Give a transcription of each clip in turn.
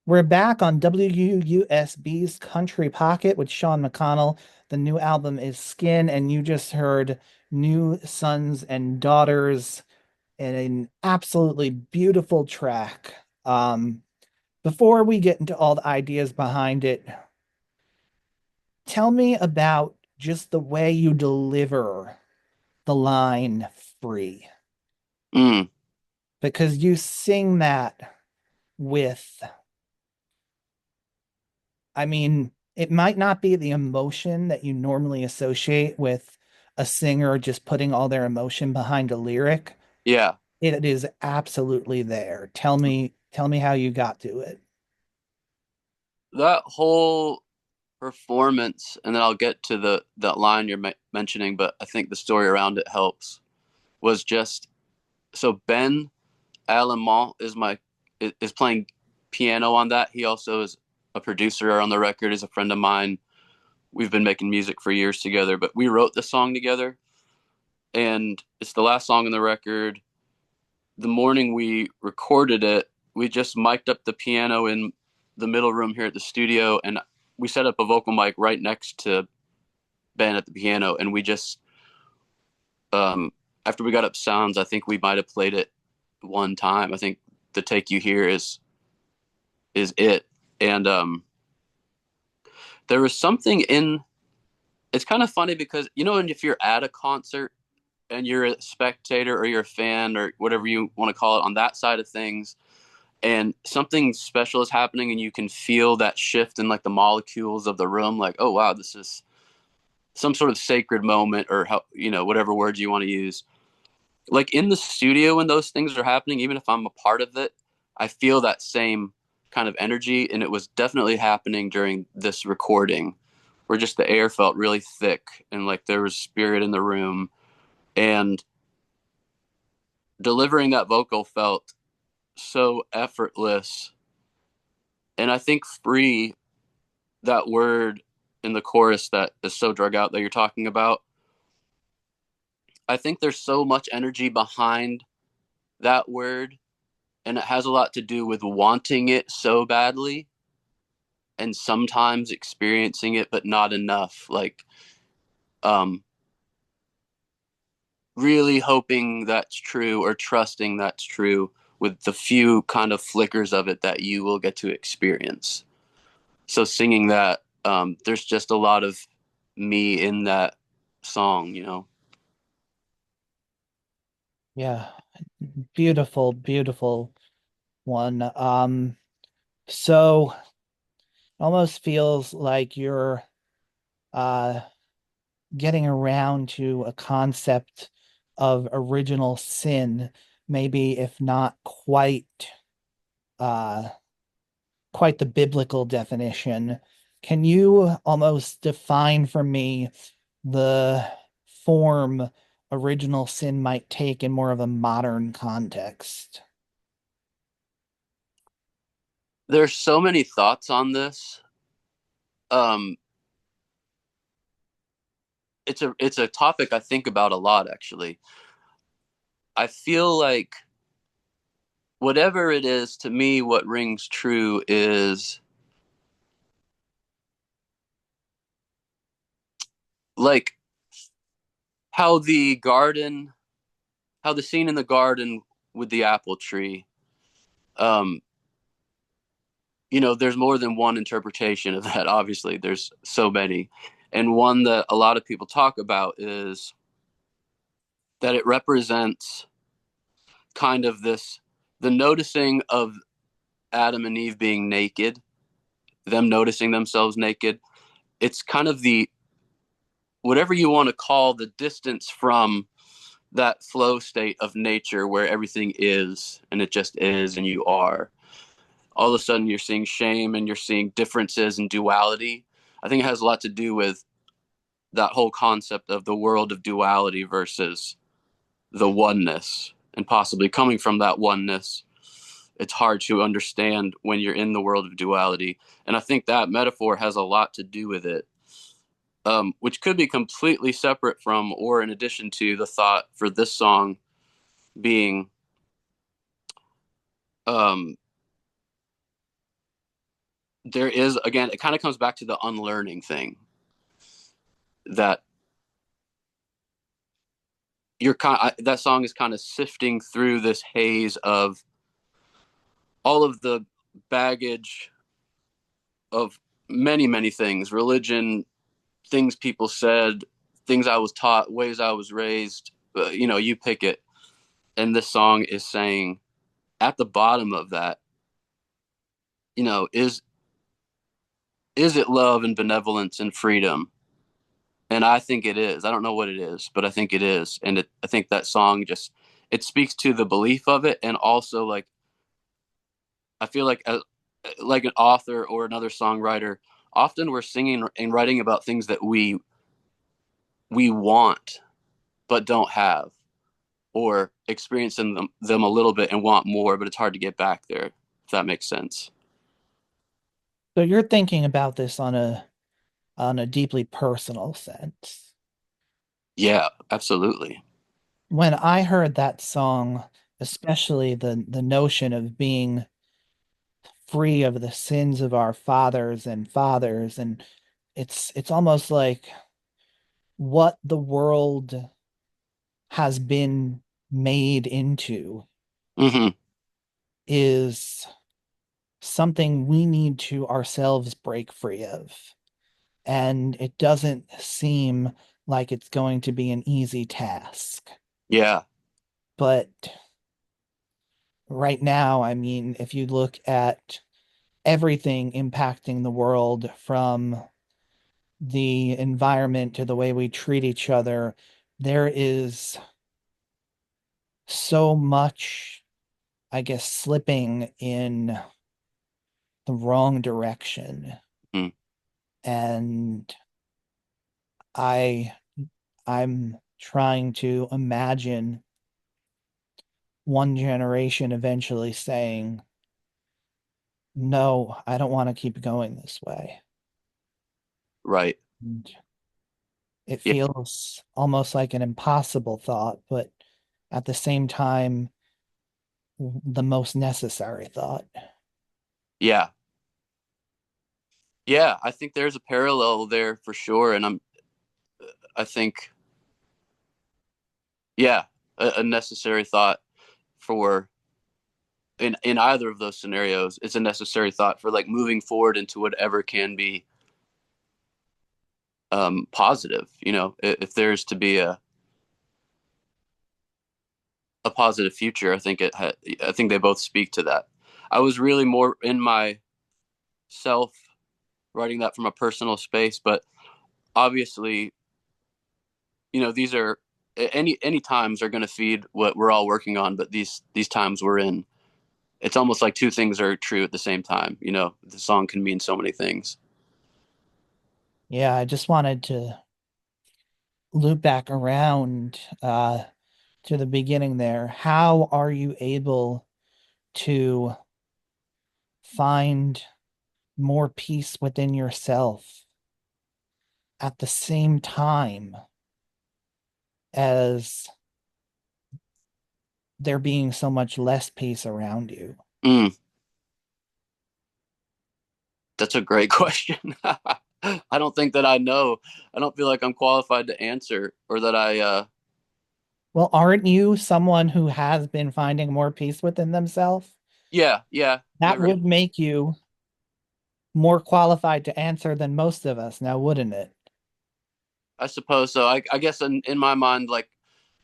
We're back on WUSB's Country Pocket with Sean McConnell. The new album is Skin, and you just heard New Sons and Daughters in an absolutely beautiful track. Before we get into all the ideas behind it, tell me about just the way you deliver the line free, Mm, because you sing that with, I mean, it might not be the emotion that you normally associate with a singer just putting all their emotion behind a lyric. yeah, It is absolutely there. Tell me how you got to it. that whole performance, and then I'll get to the that line you're mentioning, but I think the story around it helps. Was just so Ben Allemont is playing piano on that. He also is a producer on the record. Is a friend of mine. We've been making music for years together, but we wrote the song together, and it's the last song on the record. The morning we recorded it, we just mic'd up the piano in the middle room here at the studio, and we set up a vocal mic right next to Ben at the piano, and we just um, after we got up sounds, I think we might have played it one time. I think the take you hear is it, and there was something in. It's kind of funny because if you're at a concert and you're a spectator or you're a fan or whatever you want to call it on that side of things, and something special is happening and you can feel that shift in like the molecules of the room, like, oh wow, this is some sort of sacred moment, or how, whatever words you want to use. Like in the studio when those things are happening, even if I'm a part of it, I feel that same kind of energy, and it was definitely happening during this recording, where just the air felt really thick and like there was spirit in the room, and delivering that vocal felt so effortless. And I think free, that word in the chorus that is so drug out that you're talking about, I think there's so much energy behind that word, and it has a lot to do with wanting it so badly and sometimes experiencing it but not enough, like um really hoping that's true or trusting that's true with the few kind of flickers of it that you will get to experience. So singing that, there's just a lot of me in that song. Yeah, beautiful, beautiful one. So almost feels like you're uh getting around to a concept of original sin, maybe if not uh quite the biblical definition. Can you almost define for me the form original sin might take in more of a modern context? There's so many thoughts on this. um it's a topic I think about a lot, actually. I feel like whatever it is, to me, what rings true is like how the garden, how the scene in the garden with the apple tree. Um, there's more than one interpretation of that. Obviously, there's so many, and one that a lot of people talk about is that it represents kind of this the noticing of Adam and Eve being naked, them noticing themselves naked. It's kind of the whatever you want to call the distance from that flow state of nature where everything is and it just is and you are. All of a sudden you're seeing shame and you're seeing differences and duality. I think it has a lot to do with that whole concept of the world of duality versus the oneness, and possibly coming from that oneness. It's hard to understand when you're in the world of duality. And I think that metaphor has a lot to do with it, which could be completely separate from or in addition to the thought for this song being um, there is, again, it kind of comes back to the unlearning thing, that that song is kind of sifting through this haze of all of the baggage of many things, religion, things people said, things I was taught, ways I was raised, you pick it. And this song is saying, at the bottom of that, you know, is it love and benevolence and freedom? And I think it is. I don't know what it is, but I think it is. And I think that song just, it speaks to the belief of it. And also, like, I feel like an author or another songwriter, often we're singing and writing about things that we want but don't have, or experiencing them a little bit and want more, but it's hard to get back there, if that makes sense. So you're thinking about this on a deeply personal sense. Yeah, absolutely. When I heard that song, especially the notion of being free of the sins of our fathers, and it's almost like what the world has been made into Hmm. is something we need to ourselves break free of. And it doesn't seem like it's going to be an easy task. Yeah. But right now, I mean, if you look at everything impacting the world from the environment to the way we treat each other, there is so much, I guess, slipping in the wrong direction. Mm. And I I'm trying to imagine one generation eventually saying, no, I don't want to keep going this way. Right. And it Yeah. feels almost like an impossible thought, but at the same time, the most necessary thought. Yeah. Yeah. I think there's a parallel there for sure. And I think, yeah, a necessary thought for, in either of those scenarios, it's a necessary thought for like moving forward into whatever can be positive. If there's to be a positive future, I think they both speak to that. I was really more in myself writing that from a personal space, but obviously, these are any times are going to feed what we're all working on, but these times we're in, it's almost like two things are true at the same time. The song can mean so many things. Yeah, I just wanted to loop back around to the beginning there. How are you able to find more peace within yourself at the same time as there being so much less peace around you? Mm, that's a great question. I don't think that I know. I don't feel like I'm qualified to answer, or that Well, aren't you someone who has been finding more peace within themselves? yeah, yeah, That you're right. would make you more qualified to answer than most of us now, wouldn't it? I suppose so. I guess in my mind, like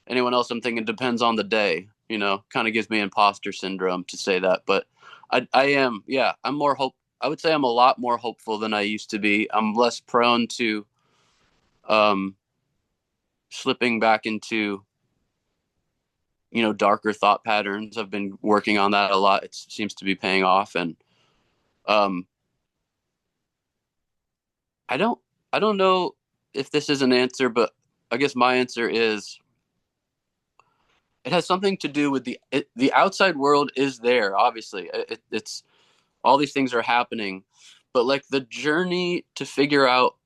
anyone else, I'm thinking depends on the day. Kind of gives me imposter syndrome to say that, but I am, yeah, I'm more hope. I would say I'm a lot more hopeful than I used to be. I'm less prone to um, slipping back into darker thought patterns. I've been working on that a lot. It seems to be paying off, and um, I don't I don't know if this is an answer, but I guess my answer is it has something to do with the outside world is there. Obviously, it's all these things are happening, but like the journey to figure out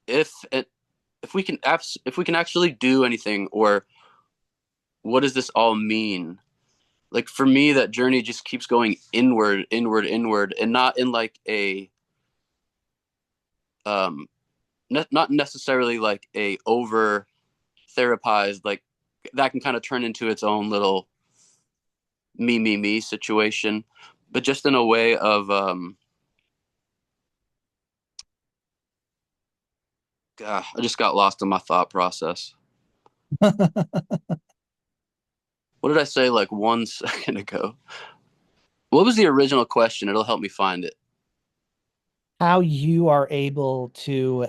if it if we can actually do anything, or what does this all mean? like for me, that journey just keeps going inward, inward, inward, and not in like a um not necessarily like a over therapized, like that can kind of turn into its own little me situation, but just in a way of I just got lost in my thought process. What did I say like 1 second ago? What was the original question? It'll help me find it. How you are able to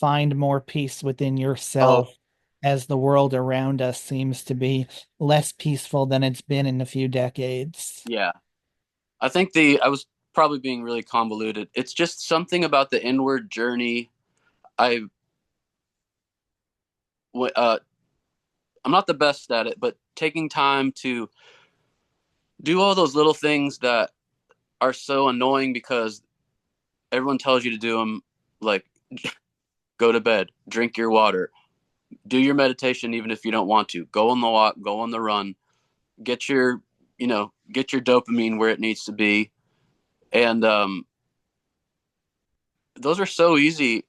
find more peace within Oh, yourself as the world around us seems to be less peaceful than it's been in a few decades. yeah. I think the I was probably being really convoluted. It's just something about the inward journey. I uh I'm not the best at it, but taking time to do all those little things that are so annoying because everyone tells you to do them, like go to bed, drink your water, do your meditation even if you don't want to, go on the walk, go on the run, get your get your dopamine where it needs to be. And those are so easy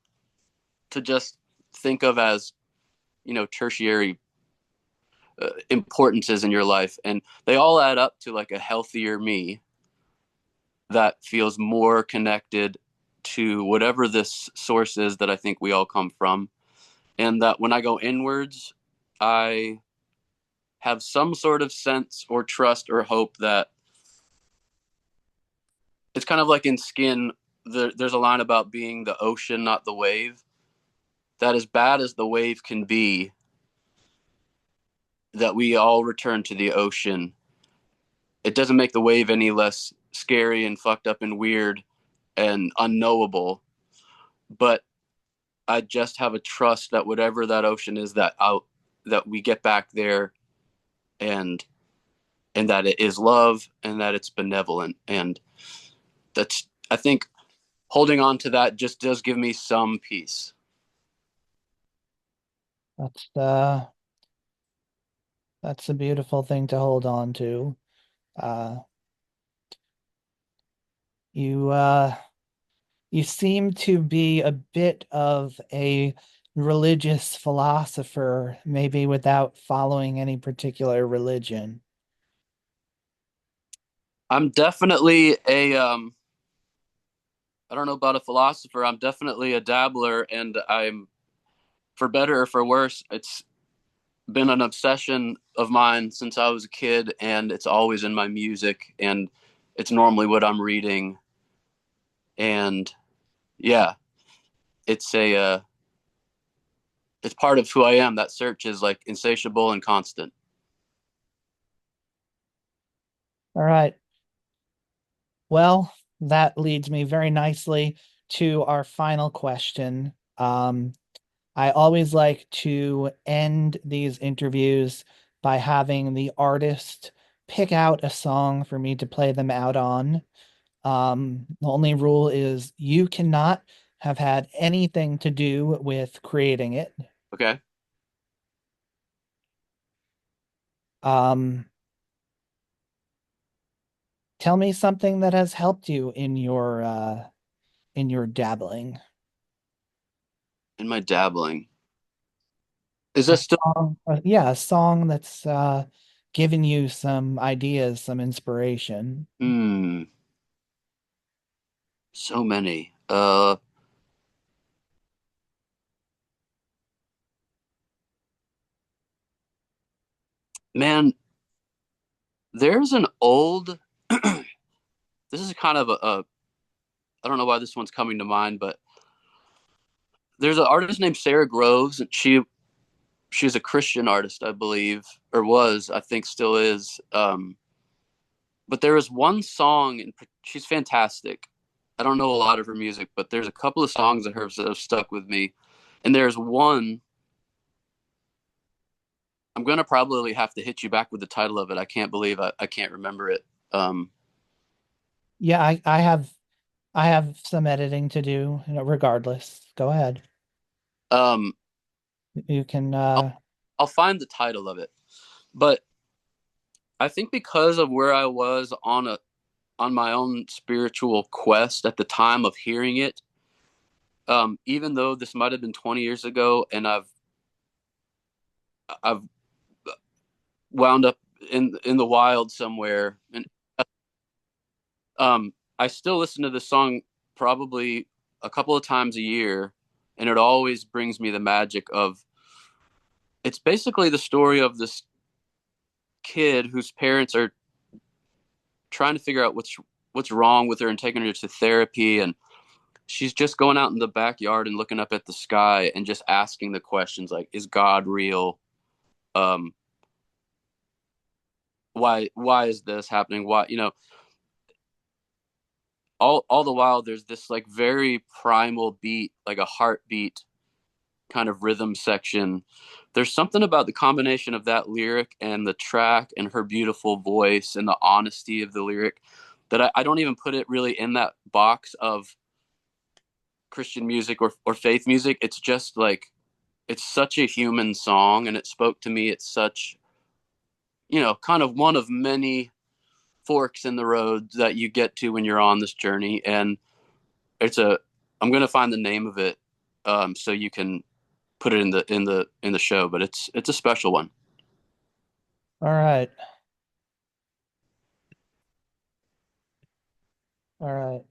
to just think of as tertiary importances in your life, and they all add up to like a healthier me that feels more connected to whatever this source is that I think we all come from. And that when I go inwards, I have some sort of sense or trust or hope that it's kind of like in Skin. There's a line about being the ocean, not the wave. That as bad as the wave can be, that we all return to the ocean. It doesn't make the wave any less scary and fucked up and weird and unknowable. But I just have a trust that whatever that ocean is, that we get back there, and that it is love and that it's benevolent. And that's, I think, holding on to that just does give me some peace. That's uh that's a beautiful thing to hold on to. Uh you you seem to be a bit of a religious philosopher, maybe without following any particular religion. I'm definitely a I don't know about a philosopher. I'm definitely a dabbler, and I'm, for better or for worse, it's been an obsession of mine since I was a kid, and it's always in my music, and it's normally what I'm reading. And yeah, it's a it's part of who I am. That search is like insatiable and constant. All right. Well, that leads me very nicely to our final question. I always like to end these interviews by having the artist pick out a song for me to play them out on. The only rule is you cannot have had anything to do with creating it. Okay. Um, Tell me something that has helped you in your dabbling. In my dabbling, is this still? Yeah, a song that's given you some ideas, some inspiration. Hmm. So many. Man, there's an old. This is kind of a. I don't know why this one's coming to mind, but there's an artist named Sarah Groves, and she's a Christian artist, I believe, or was, I think, still is. But there is one song, and she's fantastic. I don't know a lot of her music, but there's a couple of songs of hers that have stuck with me, and there's one. I'm gonna probably have to hit you back with the title of it. I can't believe I can't remember it. Um, Yeah, I have some editing to do, regardless. Go ahead. um, You can I'll I'll find the title of it, but I think because of where I was on my own spiritual quest at the time of hearing it, even though this might have been 20 years ago, and I've wound up in the wild somewhere, and I still listen to the song probably a couple of times a year, and it always brings me the magic of. It's basically the story of this kid whose parents are trying to figure out what's wrong with her and taking her to therapy, and she's just going out in the backyard and looking up at the sky and just asking the questions like, is God real? um why is this happening? Why, all the while there's this like very primal beat, like a heartbeat kind of rhythm section. There's something about the combination of that lyric and the track and her beautiful voice and the honesty of the lyric that I don't even put it really in that box of Christian music or faith music. It's just like it's such a human song, and it spoke to me. It's such, kind of one of many forks in the road that you get to when you're on this journey. And it's a I'm going to find the name of it, so you can put it in the show, but it's a special one. All right. All right.